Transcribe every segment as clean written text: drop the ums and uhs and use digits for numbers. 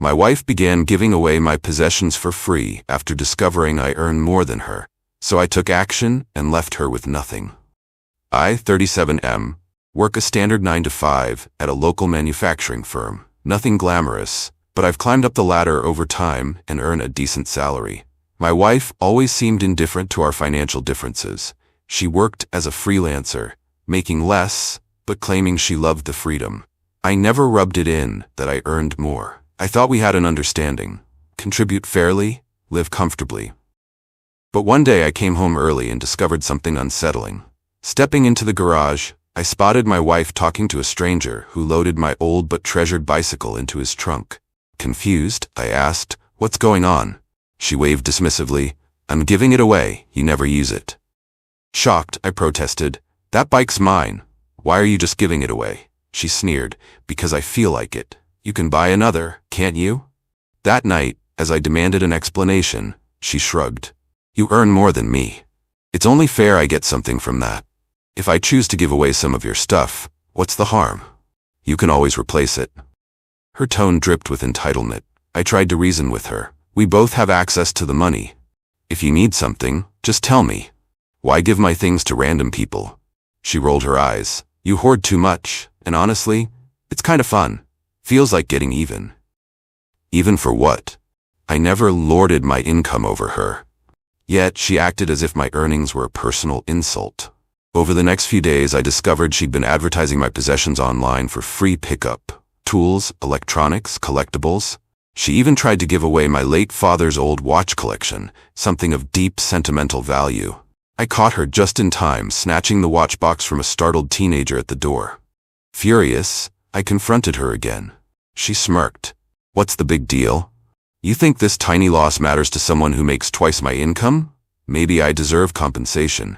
My wife began giving away my possessions for free after discovering I earned more than her, so I took action and left her with nothing. I, 37M, work a standard 9 to 5 at a local manufacturing firm. Nothing glamorous, but I've climbed up the ladder over time and earn a decent salary. My wife always seemed indifferent to our financial differences. She worked as a freelancer, making less, but claiming she loved the freedom. I never rubbed it in that I earned more. I thought we had an understanding. Contribute fairly, live comfortably. But one day I came home early and discovered something unsettling. Stepping into the garage, I spotted my wife talking to a stranger who loaded my old but treasured bicycle into his trunk. Confused, I asked, "What's going on?" She waved dismissively. "I'm giving it away, you never use it." Shocked, I protested, "That bike's mine. Why are you just giving it away?" She sneered, "Because I feel like it. You can buy another, can't you?" That night, as I demanded an explanation, she shrugged. "You earn more than me. It's only fair I get something from that. If I choose to give away some of your stuff, what's the harm? You can always replace it." Her tone dripped with entitlement. I tried to reason with her. We both have access to the money. If you need something, just tell me. Why give my things to random people? She rolled her eyes. "You hoard too much, and honestly, it's kind of fun. Feels like getting even." Even for what? I never lorded my income over her. Yet she acted as if my earnings were a personal insult. Over the next few days, I discovered she'd been advertising my possessions online for free pickup. Tools, electronics, collectibles. She even tried to give away my late father's old watch collection, something of deep sentimental value. I caught her just in time, snatching the watch box from a startled teenager at the door. Furious, I confronted her again. She smirked. "What's the big deal? You think this tiny loss matters to someone who makes twice my income? Maybe I deserve compensation."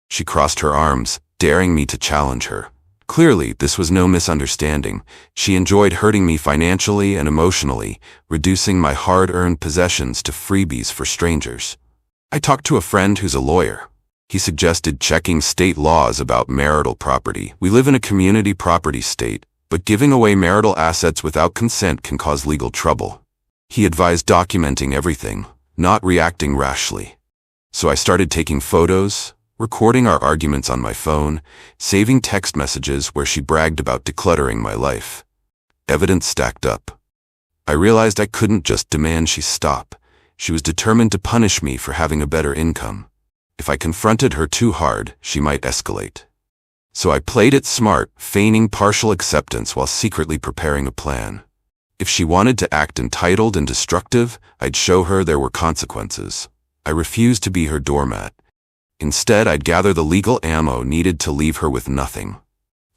She crossed her arms, daring me to challenge her. Clearly, this was no misunderstanding. She enjoyed hurting me financially and emotionally, reducing my hard-earned possessions to freebies for strangers. I talked to a friend who's a lawyer. He suggested checking state laws about marital property. We live in a community property state, but giving away marital assets without consent can cause legal trouble. He advised documenting everything, not reacting rashly. So I started taking photos, recording our arguments on my phone, saving text messages where she bragged about decluttering my life. Evidence stacked up. I realized I couldn't just demand she stop. She was determined to punish me for having a better income. If I confronted her too hard, she might escalate. So I played it smart, feigning partial acceptance while secretly preparing a plan. If she wanted to act entitled and destructive, I'd show her there were consequences. I refused to be her doormat. Instead, I'd gather the legal ammo needed to leave her with nothing.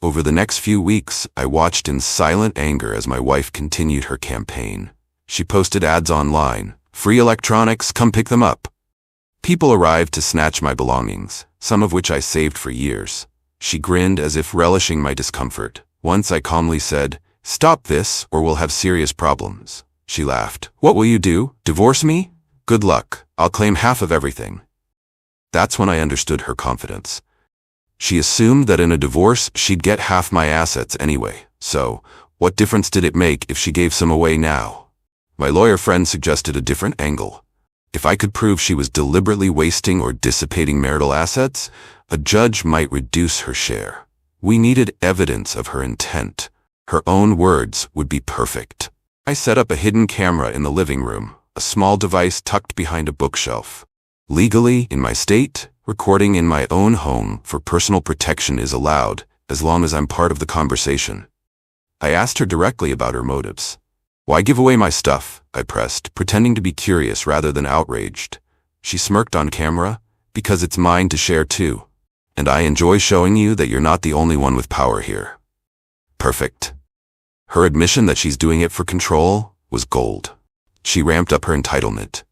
Over the next few weeks, I watched in silent anger as my wife continued her campaign. She posted ads online. "Free electronics, come pick them up." People arrived to snatch my belongings, some of which I saved for years. She grinned as if relishing my discomfort. Once I calmly said, "Stop this, or we'll have serious problems." She laughed. "What will you do? Divorce me? Good luck. I'll claim half of everything." That's when I understood her confidence. She assumed that in a divorce, she'd get half my assets anyway. So, what difference did it make if she gave some away now? My lawyer friend suggested a different angle. If I could prove she was deliberately wasting or dissipating marital assets, a judge might reduce her share. We needed evidence of her intent. Her own words would be perfect. I set up a hidden camera in the living room, a small device tucked behind a bookshelf. Legally, in my state, recording in my own home for personal protection is allowed, as long as I'm part of the conversation. I asked her directly about her motives. "Why give away my stuff?" I pressed, pretending to be curious rather than outraged. She smirked on camera. "Because it's mine to share too. And I enjoy showing you that you're not the only one with power here." Perfect. Her admission that she's doing it for control was gold. She ramped up her entitlement.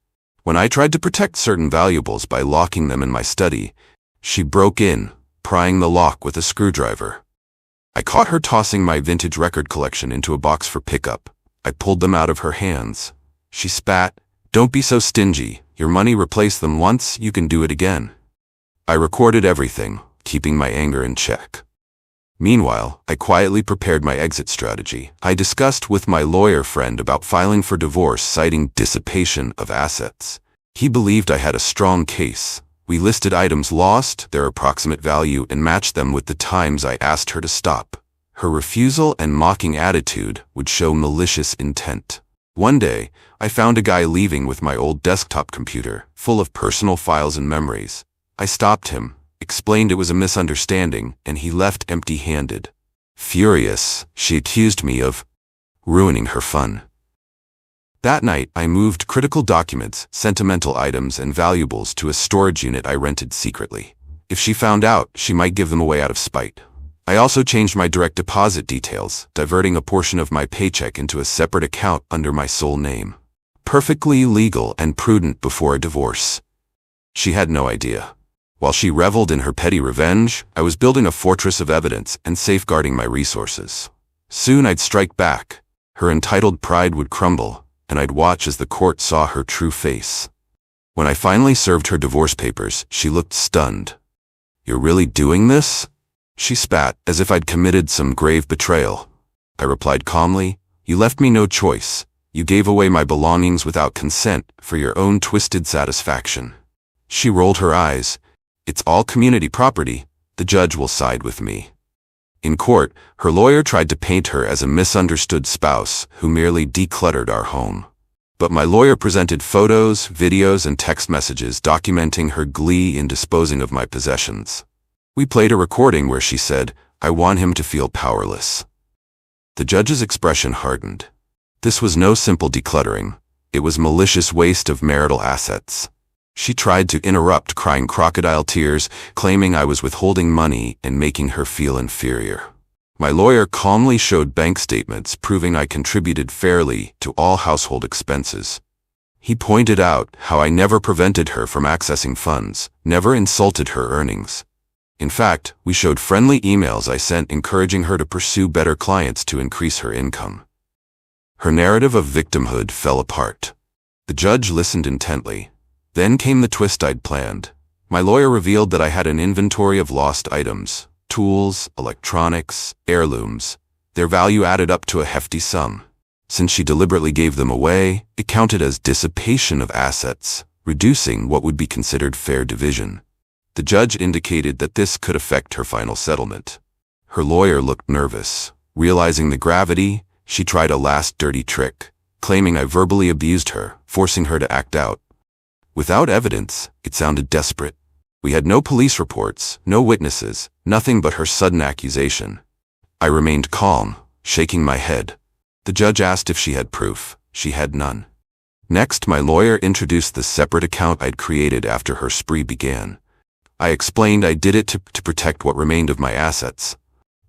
When I tried to protect certain valuables by locking them in my study, she broke in, prying the lock with a screwdriver. I caught her tossing my vintage record collection into a box for pickup. I pulled them out of her hands. She spat, "Don't be so stingy. Your money replaced them once, you can do it again." I recorded everything, keeping my anger in check. Meanwhile, I quietly prepared my exit strategy. I discussed with my lawyer friend about filing for divorce, citing dissipation of assets. He believed I had a strong case. We listed items lost, their approximate value, and matched them with the times I asked her to stop. Her refusal and mocking attitude would show malicious intent. One day, I found a guy leaving with my old desktop computer, full of personal files and memories. I stopped him, explained it was a misunderstanding, and he left empty-handed. Furious, she accused me of ruining her fun. That night, I moved critical documents, sentimental items, and valuables to a storage unit I rented secretly. If she found out, she might give them away out of spite. I also changed my direct deposit details, diverting a portion of my paycheck into a separate account under my sole name. Perfectly legal and prudent before a divorce. She had no idea. While she reveled in her petty revenge, I was building a fortress of evidence and safeguarding my resources. Soon I'd strike back. Her entitled pride would crumble, and I'd watch as the court saw her true face. When I finally served her divorce papers, she looked stunned. "You're really doing this?" She spat, as if I'd committed some grave betrayal. I replied calmly, "You left me no choice. You gave away my belongings without consent for your own twisted satisfaction." She rolled her eyes. "It's all community property. The judge will side with me." In court, her lawyer tried to paint her as a misunderstood spouse who merely decluttered our home. But my lawyer presented photos, videos, and text messages documenting her glee in disposing of my possessions. We played a recording where she said, "I want him to feel powerless." The judge's expression hardened. This was no simple decluttering. It was malicious waste of marital assets. She tried to interrupt, crying crocodile tears, claiming I was withholding money and making her feel inferior. My lawyer calmly showed bank statements proving I contributed fairly to all household expenses. He pointed out how I never prevented her from accessing funds, never insulted her earnings. In fact, we showed friendly emails I sent encouraging her to pursue better clients to increase her income. Her narrative of victimhood fell apart. The judge listened intently. Then came the twist I'd planned. My lawyer revealed that I had an inventory of lost items, tools, electronics, heirlooms. Their value added up to a hefty sum. Since she deliberately gave them away, it counted as dissipation of assets, reducing what would be considered fair division. The judge indicated that this could affect her final settlement. Her lawyer looked nervous. Realizing the gravity, she tried a last dirty trick, claiming I verbally abused her, forcing her to act out. Without evidence, it sounded desperate. We had no police reports, no witnesses, nothing but her sudden accusation. I remained calm, shaking my head. The judge asked if she had proof. She had none. Next, my lawyer introduced the separate account I'd created after her spree began. I explained I did it to protect what remained of my assets.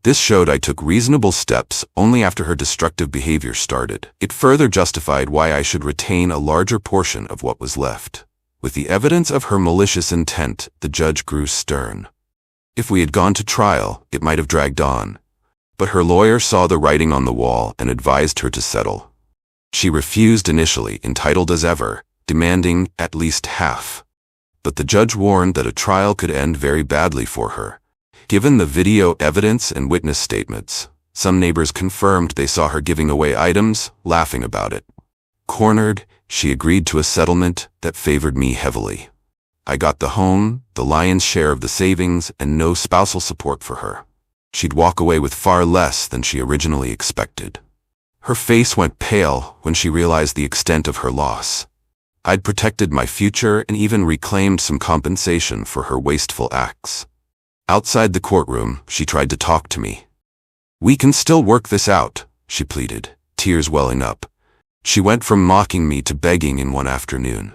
This showed I took reasonable steps only after her destructive behavior started. It further justified why I should retain a larger portion of what was left. With the evidence of her malicious intent, the judge grew stern. If we had gone to trial, it might have dragged on. But her lawyer saw the writing on the wall and advised her to settle. She refused initially, entitled as ever, demanding at least half. But the judge warned that a trial could end very badly for her. Given the video evidence and witness statements, some neighbors confirmed they saw her giving away items, laughing about it. Cornered, she agreed to a settlement that favored me heavily. I got the home, the lion's share of the savings, and no spousal support for her. She'd walk away with far less than she originally expected. Her face went pale when she realized the extent of her loss. I'd protected my future and even reclaimed some compensation for her wasteful acts. Outside the courtroom, she tried to talk to me. "We can still work this out," she pleaded, tears welling up. She went from mocking me to begging in one afternoon.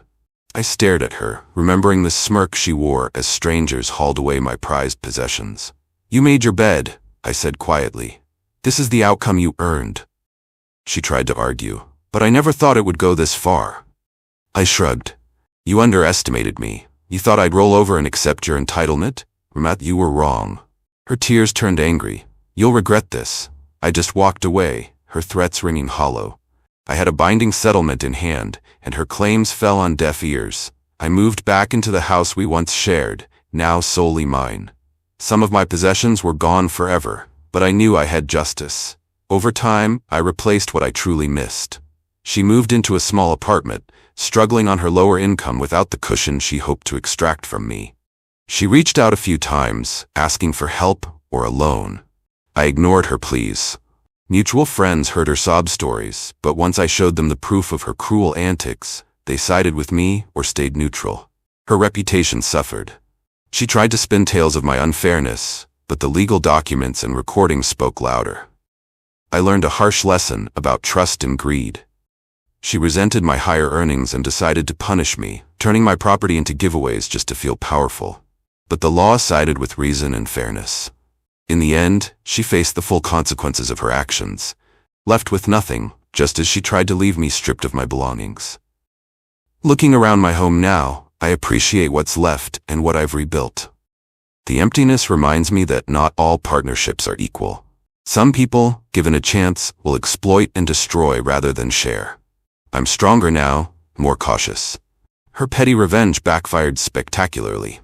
I stared at her, remembering the smirk she wore as strangers hauled away my prized possessions. "You made your bed," I said quietly. "This is the outcome you earned." She tried to argue, "But I never thought it would go this far." I shrugged. "You underestimated me. You thought I'd roll over and accept your entitlement? Ramat, you were wrong." Her tears turned angry. "You'll regret this." I just walked away, her threats ringing hollow. I had a binding settlement in hand, and her claims fell on deaf ears. I moved back into the house we once shared, now solely mine. Some of my possessions were gone forever, but I knew I had justice. Over time, I replaced what I truly missed. She moved into a small apartment, struggling on her lower income without the cushion she hoped to extract from me. She reached out a few times, asking for help or a loan. I ignored her pleas. Mutual friends heard her sob stories, but once I showed them the proof of her cruel antics, they sided with me or stayed neutral. Her reputation suffered. She tried to spin tales of my unfairness, but the legal documents and recordings spoke louder. I learned a harsh lesson about trust and greed. She resented my higher earnings and decided to punish me, turning my property into giveaways just to feel powerful. But the law sided with reason and fairness. In the end, she faced the full consequences of her actions, left with nothing, just as she tried to leave me stripped of my belongings. Looking around my home now, I appreciate what's left and what I've rebuilt. The emptiness reminds me that not all partnerships are equal. Some people, given a chance, will exploit and destroy rather than share. I'm stronger now, more cautious. Her petty revenge backfired spectacularly.